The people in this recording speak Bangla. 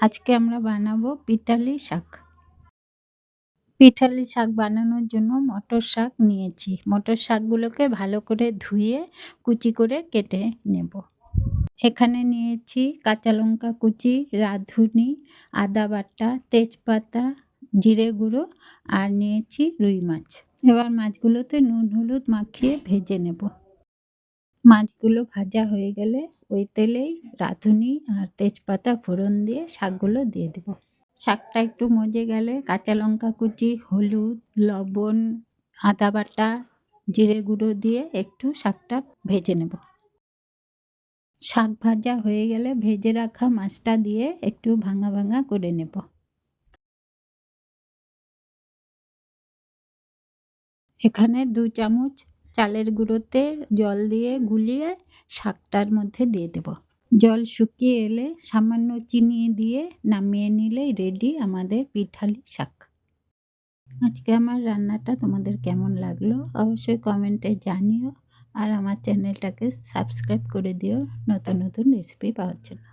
আজকে আমরা বানাবো পিঠালি শাক। পিঠালি শাক বানানোর জন্য মটর শাক নিয়েছি। মটর শাকগুলোকে ভালো করে ধুয়ে কুচি করে কেটে নেব। এখানে নিয়েছি কাঁচা লঙ্কা কুচি, রাঁধুনি, আদা বাটা, তেজপাতা, জিরে গুঁড়ো আর নিয়েছি রুই মাছ। এবার মাছগুলোতে নুন হলুদ মাখিয়ে ভেজে নেব। মাছগুলো ভাজা হয়ে গেলে ওই তেলেই রাঁধুনি আর তেজপাতা ফোড়ন দিয়ে শাকগুলো দিয়ে দেব। শাকটা একটু মজে গেলে কাঁচা লঙ্কা কুচি, হলুদ, লবণ, আদা বাটা, জিরে গুঁড়ো দিয়ে একটু শাকটা ভেজে নেব। শাক ভাজা হয়ে গেলে ভেজে রাখা মাছটা দিয়ে একটু ভাঙা ভাঙা করে নেব। এখানে 2 চামচ চালের গুঁড়োতে জল দিয়ে গুলিয়ে শাকটার মধ্যে দিয়ে দেব। জল শুকিয়ে এলে সামান্য চিনি দিয়ে নামিয়ে নিলেই রেডি আমাদের পিঠালি শাক। আজকে আমার রান্নাটা তোমাদের কেমন লাগলো অবশ্যই কমেন্টে জানিও আর আমার চ্যানেলটাকে সাবস্ক্রাইব করে দিও নতুন নতুন রেসিপি পাওয়ার জন্য।